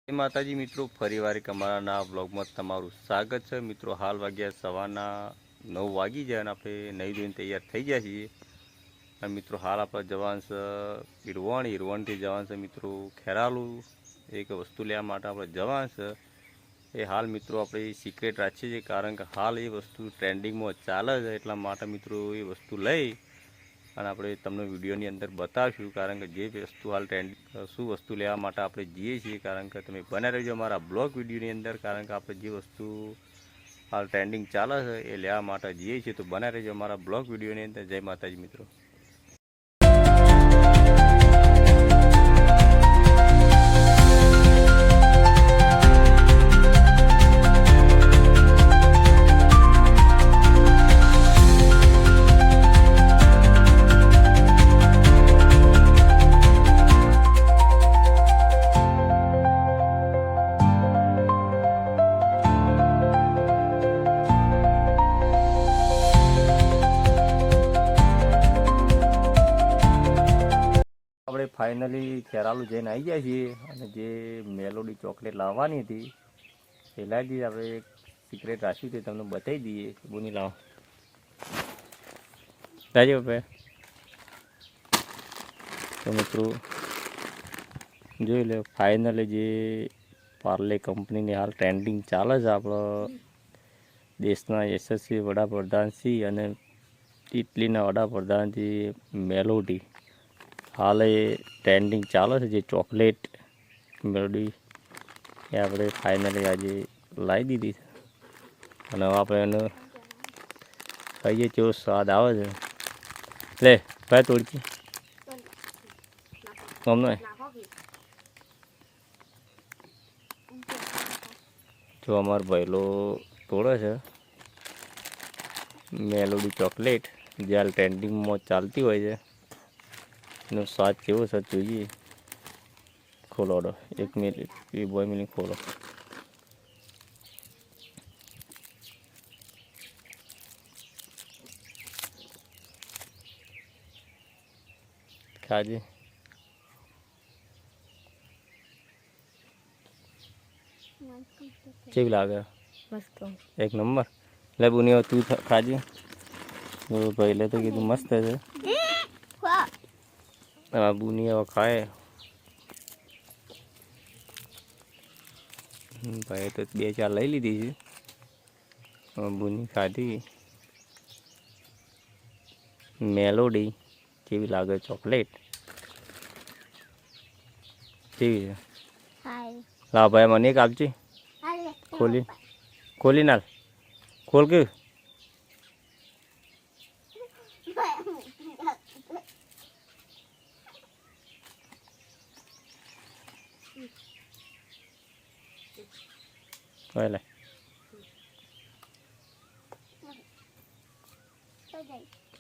જય માતાજી મિત્રો, ફરીવાર એક અમારા નવા બ્લોગમાં તમારું સ્વાગત છે। મિત્રો હાલ વાગ્યા સવારના 9 વાગી જાય અને આપણે નહીં ધોઈને તૈયાર થઈ ગયા છીએ। અને મિત્રો હાલ આપણે જવાનું છે ઈરવણથી જવાનું છે મિત્રો ખેરાલુ, એક વસ્તુ લેવા માટે આપણે જવાનું છે। એ હાલ મિત્રો આપણે સિક્રેટ રાખીએ છીએ, કારણ કે હાલ એ વસ્તુ ટ્રેન્ડિંગમાં ચાલે છે, એટલા માટે મિત્રો એ વસ્તુ લઈ અને આપણે તમને વિડીયોની અંદર બતાવીશું। કારણ કે જે વસ્તુ હાલ શું વસ્તુ લેવા માટે આપણે જઈએ છીએ, કારણ કે તમે બને રહેજો અમારા બ્લોગ વિડીયોની અંદર। કારણ કે આપણે જે વસ્તુ હાલ ટ્રેન્ડિંગ ચાલે છે એ લેવા માટે જઈએ છીએ, તો બને રહેજો અમારા બ્લોગ વિડીયોની અંદર। જય માતાજી મિત્રો। આપણે ફાઇનલી ખેરાલુ જઈને આવી ગયા છીએ અને જે મેલોડી ચોકલેટ લાવવાની હતી એ લાવી દીધી। આપણે એક સિક્રેટ રાખ્યું તે તમને બતાવી દઈએ। બોની લાવો રાજો ભાઈ। તો મિત્રો જોઈ લો, ફાઇનલી જે પાર્લે કંપનીની હાલ ટ્રેન્ડિંગ ચાલે છે આપણા દેશના યશસ્વી વડાપ્રધાન શ્રી અને ઇટલીના વડાપ્રધાન શ્રી મેલોડી હાલ એ ટ્રેન્ડિંગ ચાલે છે જે ચોકલેટ મેલોડી એ આપણે ફાઇનલી આજે લાવી દીધી છે અને હવે આપણે એનો ખાઈએ કેવો સ્વાદ આવે છે। લે ભાઈ તોડજી અમને જો અમારો ભાઈલો તોડે છે મેલોડી ચોકલેટ જે હાલ ટ્રેન્ડિંગમાં ચાલતી હોય છે। એનો સ્વાદ કેવો છે જોઈએ। ખોલો ઓર્ડર 1 મિનિટ, 2 મિનિટ ખોલો। ખાજે કેવી લાગે? એક નંબર। લે બુની તું ખાજે। ભાઈ લે તો કીધું મસ્ત છે। બુની હવે ખાય ભાઈ તો 2-4 લઈ લીધી છે। બુની ખાધી। મેલોડી કેવી લાગે ચોકલેટ? કેવી છે? લાવ ભાઈ મને એક આપજે। ખોલી નાલ, ખોલ કે લે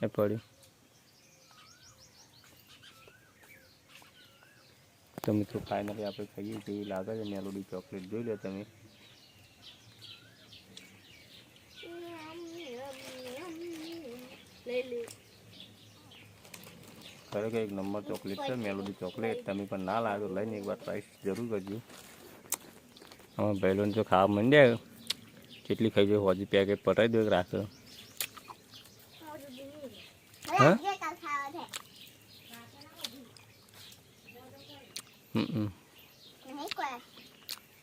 એ પડ્યું। તો મિત્રો ફાઇનલી આપણે ખાઈએ કેવી લાગે છે મેલોડી ચોકલેટ જોઈ લો તમે। ખરેખર એક નંબર ચોકલેટ છે મેલોડી ચોકલેટ। તમે પણ ના લાગે તો લઈને એકવાર ટ્રાય જરૂર કરજો। અમે ભાઈલોને જો ખાવા માંડ્યા કેટલી ખાઈ જાય હોજી પેકેટ પટાવી દો રાખો। હા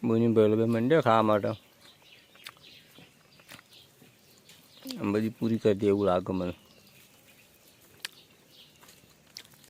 બોની ભાઈલો બે માંડ્યા ખાવા માટે, આમ બધી પૂરી કરી દે એવું લાગે મને।